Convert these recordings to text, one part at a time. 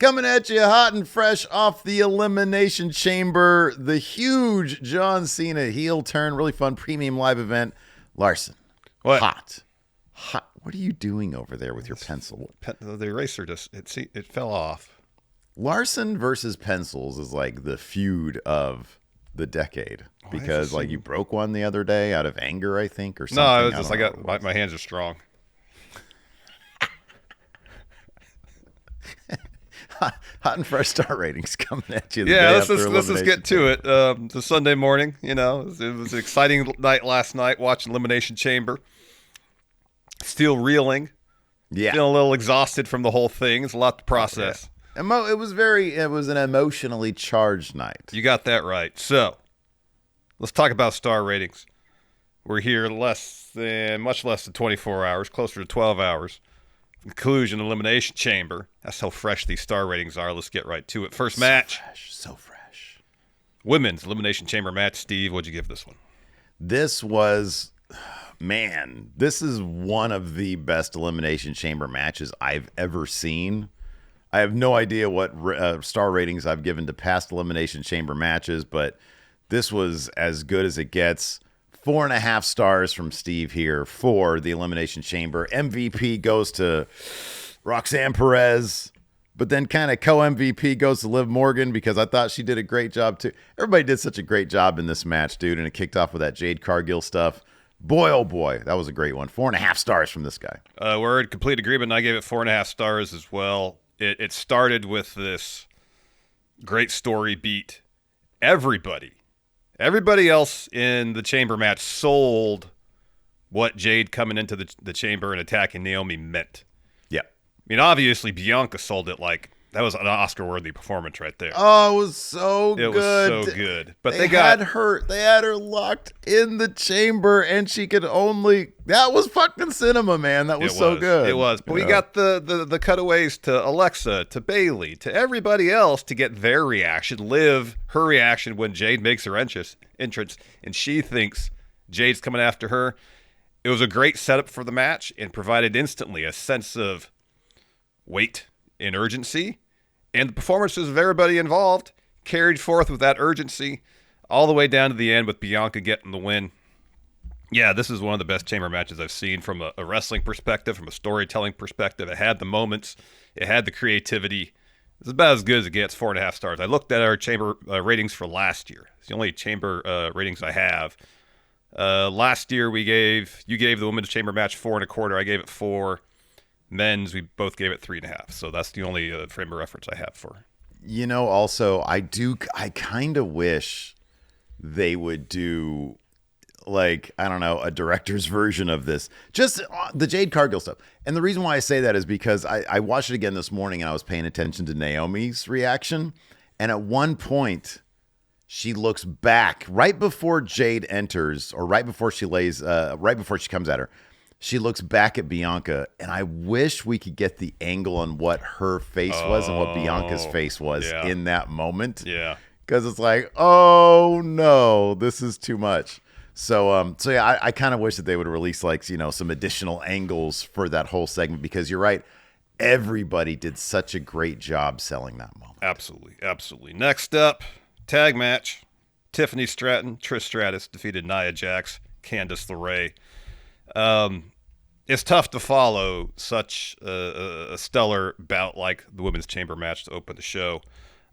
Coming at you hot and fresh off the Elimination Chamber, the huge John Cena heel turn, really fun premium live event. Larson, what? Hot. What are you doing over there with your pencil? The eraser it fell off. Larson versus pencils is like the feud of the decade because like you broke one the other day out of anger, I think, or something. No, it was just my hands are strong. Hot and fresh star ratings coming at you. Let's just get to it. The Sunday morning, it was an exciting night last night watching Elimination Chamber. Still reeling. Yeah. Feeling a little exhausted from the whole thing. It's a lot to process. It was an emotionally charged night. You got that right. So, let's talk about star ratings. We're here much less than 24 hours, closer to 12 hours. Conclusion, Elimination Chamber. That's how fresh these star ratings are. Let's get right to it. First match. So fresh. Women's Elimination Chamber match. Steve, what'd you give this one? This was, this is one of the best Elimination Chamber matches I've ever seen. I have no idea what star ratings I've given to past Elimination Chamber matches, but this was as good as it gets. 4.5 stars from Steve here for the Elimination Chamber. MVP goes to Roxanne Perez, but then kind of co-MVP goes to Liv Morgan because I thought she did a great job too. Everybody did such a great job in this match, dude, and it kicked off with that Jade Cargill stuff. Boy, oh boy, that was a great one. 4.5 stars from this guy. We're in complete agreement, and I gave it 4.5 stars as well. It started with this great story beat. Everybody else in the chamber match sold what Jade coming into the chamber and attacking Naomi meant. Yeah. I mean, obviously, Bianca sold it like that was an Oscar-worthy performance right there. Oh, it was so good. It was so good. But they had her locked in the chamber, and she could only. That was fucking cinema, man. That was so good. It was. But we got the cutaways to Alexa, to Bailey, to everybody else to get their reaction. Liv, her reaction when Jade makes her entrance, and she thinks Jade's coming after her. It was a great setup for the match and provided instantly a sense of weight and urgency. And the performances of everybody involved carried forth with that urgency all the way down to the end with Bianca getting the win. Yeah, this is one of the best chamber matches I've seen from a wrestling perspective, from a storytelling perspective. It had the moments. It had the creativity. It's about as good as it gets, 4.5 stars. I looked at our chamber ratings for last year. It's the only chamber ratings I have. Last year, you gave the women's chamber match 4.25. I gave it 4. Men's, we both gave it 3.5. So that's the only frame of reference I have for. Also, I kind of wish they would do, like, I don't know, a director's version of this. Just the Jade Cargill stuff. And the reason why I say that is because I watched it again this morning and I was paying attention to Naomi's reaction. And at one point, she looks back right before Jade enters, or right before she comes at her. She looks back at Bianca, and I wish we could get the angle on what her face was and what Bianca's face was in that moment. Yeah. Because it's like, oh, no, this is too much. So yeah, I kind of wish that they would release, like, some additional angles for that whole segment because you're right. Everybody did such a great job selling that moment. Absolutely. Absolutely. Next up, tag match. Tiffany Stratton, Trish Stratus defeated Nia Jax, Candice LeRae. It's tough to follow such a stellar bout like the women's chamber match to open the show.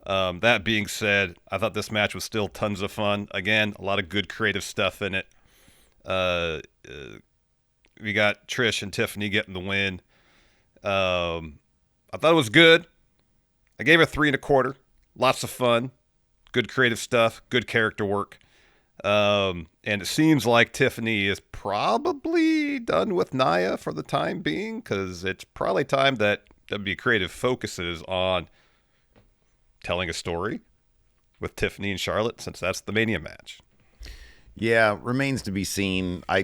That being said, I thought this match was still tons of fun. Again, a lot of good creative stuff in it. We got Trish and Tiffany getting the win. I thought it was good. I gave it 3.25. Lots of fun. Good creative stuff. Good character work. And it seems like Tiffany is probably done with Nia for the time being because it's probably time that WWE Creative focuses on telling a story with Tiffany and Charlotte since that's the Mania match. Yeah, remains to be seen. I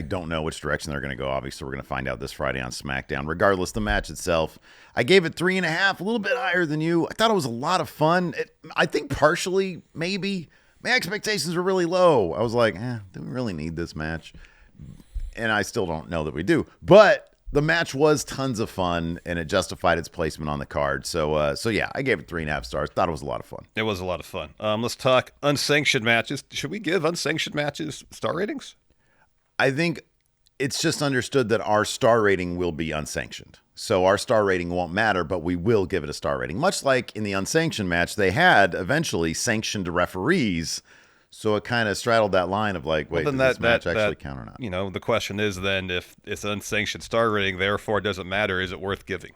don't know which direction they're going to go. Obviously, we're going to find out this Friday on SmackDown. Regardless, the match itself, I gave it 3.5, a little bit higher than you. I thought it was a lot of fun. I think partially, maybe, my expectations were really low. I was like, do we really need this match? And I still don't know that we do. But the match was tons of fun, and it justified its placement on the card. So yeah, I gave it 3.5 stars. Thought it was a lot of fun. It was a lot of fun. Let's talk unsanctioned matches. Should we give unsanctioned matches star ratings? I think it's just understood that our star rating will be unsanctioned. So our star rating won't matter, but we will give it a star rating. Much like in the unsanctioned match, they had eventually sanctioned referees. So it kind of straddled that line of like, wait, does this match actually count or not? You know, the question is then, if it's unsanctioned star rating, therefore it doesn't matter, is it worth giving?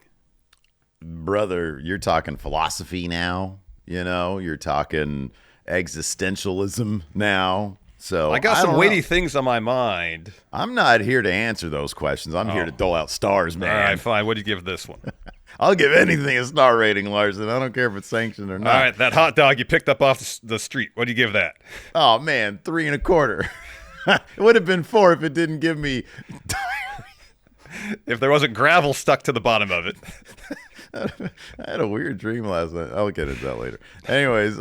Brother, you're talking philosophy now. You know, you're talking existentialism now. So I got some weighty things on my mind. I'm not here to answer those questions. I'm here to dole out stars, man. All right, fine. What do you give this one? I'll give anything a star rating, Larson. I don't care if it's sanctioned or not. All right, that hot dog you picked up off the street. What do you give that? Oh, man, 3.25. It would have been 4 if it didn't give me... If there wasn't gravel stuck to the bottom of it. I had a weird dream last night. I'll get into that later. Anyways,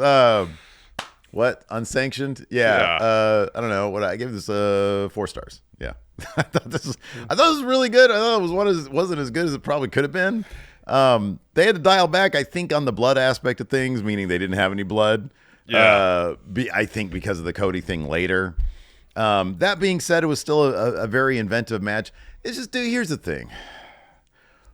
what? Unsanctioned? Yeah. I don't know. What I gave this 4 stars. Yeah. I thought this was really good. I thought it wasn't as good as it probably could have been. They had to dial back, I think, on the blood aspect of things, meaning they didn't have any blood. Yeah. I think because of the Cody thing later. That being said, it was still a very inventive match. It's just, dude, here's the thing.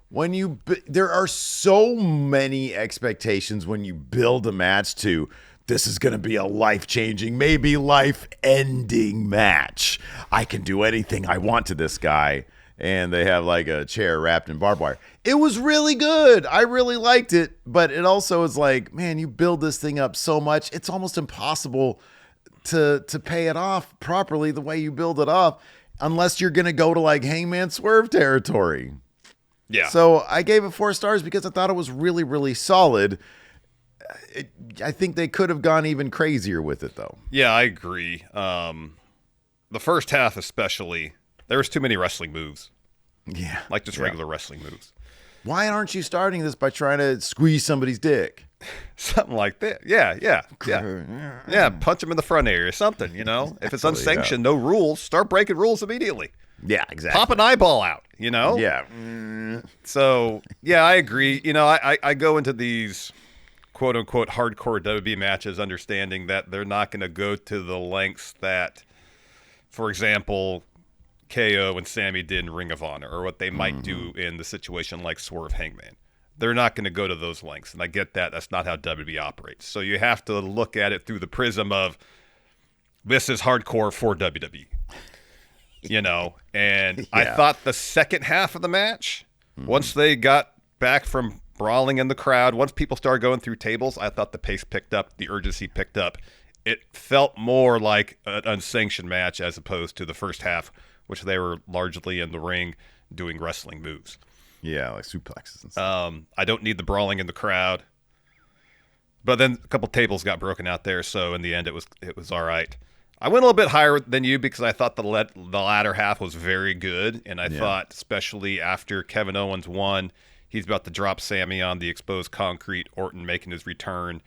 There are so many expectations when you build a match to, this is going to be a life-changing, maybe life-ending match. I can do anything I want to this guy. And they have like a chair wrapped in barbed wire. It was really good. I really liked it. But it also is like, man, you build this thing up so much, it's almost impossible to pay it off properly the way you build it up, unless you're going to go to like Hangman Swerve territory. Yeah. So I gave it 4 stars because I thought it was really, really solid. I think they could have gone even crazier with it, though. Yeah, I agree. The first half especially, there was too many wrestling moves. Yeah. Like just regular wrestling moves. Why aren't you starting this by trying to squeeze somebody's dick? Something like that. Yeah, punch him in the front area or something, you know? If it's unsanctioned, no rules, start breaking rules immediately. Yeah, exactly. Pop an eyeball out, you know? Yeah. So, yeah, I agree. You know, I go into these quote-unquote hardcore WWE matches understanding that they're not going to go to the lengths that, for example, KO and Sammy did in Ring of Honor, or what they might do in the situation like Swerve Hangman. They're not going to go to those lengths, and I get that. That's not how WWE operates. So you have to look at it through the prism of, this is hardcore for WWE. You know, and I thought the second half of the match, once they got back from brawling in the crowd, once people started going through tables, I thought the pace picked up, the urgency picked up. It felt more like an unsanctioned match as opposed to the first half, which they were largely in the ring doing wrestling moves. Yeah, like suplexes and stuff. I don't need the brawling in the crowd. But then a couple tables got broken out there, so in the end it was all right. I went a little bit higher than you because I thought the latter half was very good, and I thought, especially after Kevin Owens won, he's about to drop Sammy on the exposed concrete, Orton making his return.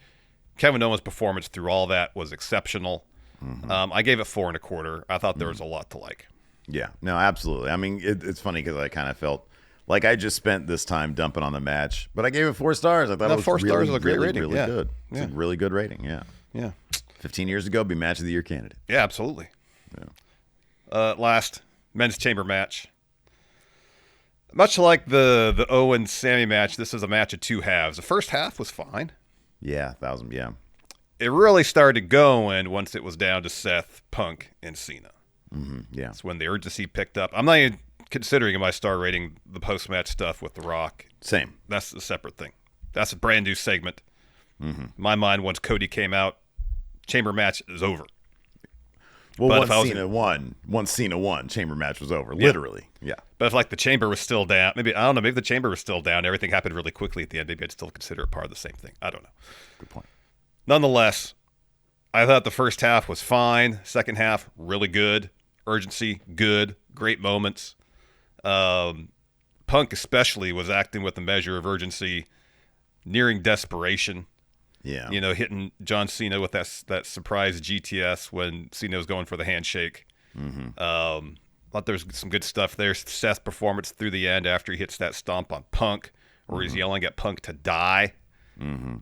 Kevin Owens' performance through all that was exceptional. I gave it 4.25. I thought there was a lot to like. Yeah, no, absolutely. I mean, it's funny because I kind of felt like I just spent this time dumping on the match, but I gave it 4 stars. I thought it was 4 stars really, is a great rating. really good. It's a really good rating, Yeah. 15 years ago, be match of the year candidate. Yeah, absolutely. Yeah. Last men's chamber match. Much like the Owens Sammy match, this is a match of 2 halves. The first half was fine. Yeah, 1,000. Yeah. It really started going once it was down to Seth, Punk, and Cena. Yeah. That's when the urgency picked up. I'm not even considering in my star rating the post-match stuff with The Rock. Same. That's a separate thing. That's a brand new segment. My mind, once Cody came out, chamber match is over. Well, once Cena won, chamber match was over. Literally. Yeah. But if like the chamber was still down, maybe the chamber was still down. Everything happened really quickly at the end. Maybe I'd still consider it part of the same thing. I don't know. Good point. Nonetheless, I thought the first half was fine. Second half, really good. Urgency, good. Great moments. Punk especially was acting with a measure of urgency, nearing desperation. Yeah. You know, hitting John Cena with that surprise GTS when Cena was going for the handshake. thought there was some good stuff there. Seth's performance through the end after he hits that stomp on Punk, where he's yelling at Punk to die,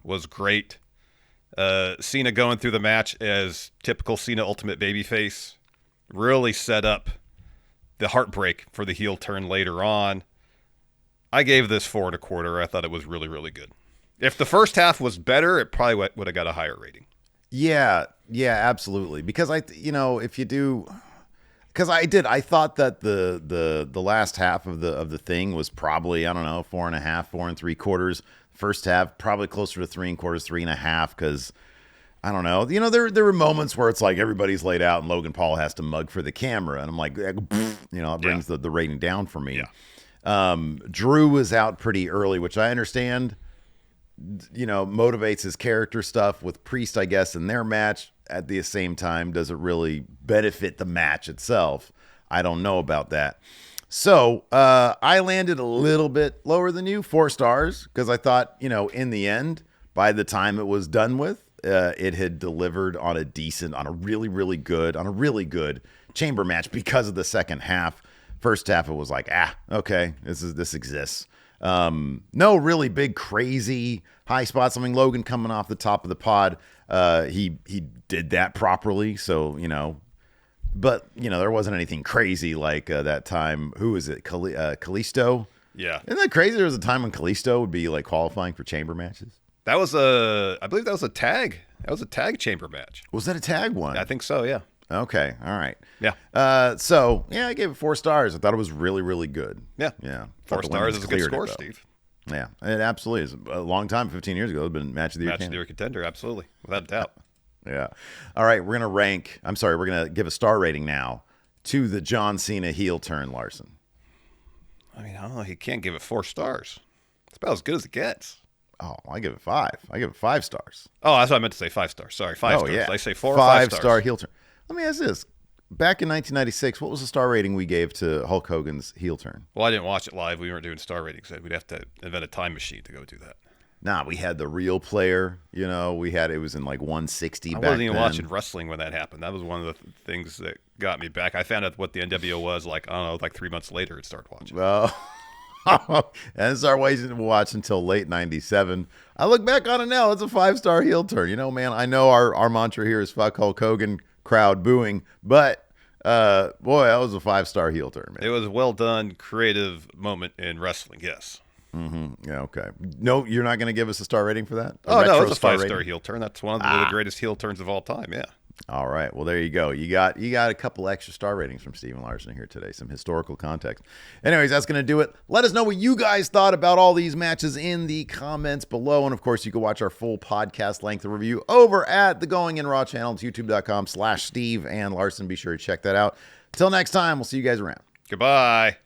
was great. Cena going through the match as typical Cena Ultimate Babyface really set up the heartbreak for the heel turn later on. I gave this 4 1/4. I thought it was really, really good. If the first half was better, it probably would have got a higher rating. Yeah, absolutely. Because if you do, because I thought that the last half of the thing was probably, I don't know, 4.5, 4 3/4. First half probably closer to 3 1/4, 3.5. Because I don't know, there were moments where it's like everybody's laid out and Logan Paul has to mug for the camera, and I'm like, it brings the rating down for me. Yeah. Drew was out pretty early, which I understand. Motivates his character stuff with Priest, I guess, in their match. At the same time, does it really benefit the match itself? I don't know about that. So I landed a little bit lower than you, 4 stars, because I thought, in the end, by the time it was done with, it had delivered on a really, really good chamber match because of the second half. First half, it was like, okay, this exists. No really big, crazy high spots. I mean, Logan coming off the top of the pod, he did that properly. So, but there wasn't anything crazy like that time. Who is it? Kalisto. Yeah. Isn't that crazy? There was a time when Kalisto would be like qualifying for chamber matches. I believe that was a tag. That was a tag chamber match. Was that a tag one? I think so. Yeah. Okay. All right. Yeah. I gave it 4 stars. I thought it was really, really good. Yeah. Yeah. 4 stars is a good score, Steve. Yeah. It absolutely is. A long time, 15 years ago, it's been match of the year. Match of the year contender. Absolutely. Without a doubt. Yeah. All right. We're going to give a star rating now to the John Cena heel turn, Larson. I mean, I don't know. He can't give it 4 stars. It's about as good as it gets. Oh, I give it 5. I give it 5 stars. Oh, that's what I meant to say. 5 stars. Sorry. 5 stars. Yeah. I say 4 or 5 stars. 5-star heel turn. Let me ask this. Back in 1996, what was the star rating we gave to Hulk Hogan's heel turn? Well, I didn't watch it live. We weren't doing star ratings. We'd have to invent a time machine to go do that. Nah, we had the real player. It was in like 160 back then. I wasn't even watching wrestling when that happened. That was one of the things that got me back. I found out what the NWO was like, I don't know, like 3 months later, I'd started watching. Well, I didn't start watching until late 97. I look back on it now. It's a 5-star heel turn. Man, I know our mantra here is fuck Hulk Hogan, crowd booing, but boy, that was a 5-star heel turn, man. It was a well done, creative moment in wrestling, yes. Mm-hmm. Yeah, okay. No, you're not going to give us a star rating for that? No, it's a 5-star heel turn. That's one of the greatest heel turns of all time, yeah. All right. Well, there you go. You got a couple extra star ratings from Steven Larson here today. Some historical context. Anyways, that's going to do it. Let us know what you guys thought about all these matches in the comments below. And, of course, you can watch our full podcast length review over at the Going In Raw channel. It's youtube.com/Steve and Larson. Be sure to check that out. Till next time, we'll see you guys around. Goodbye.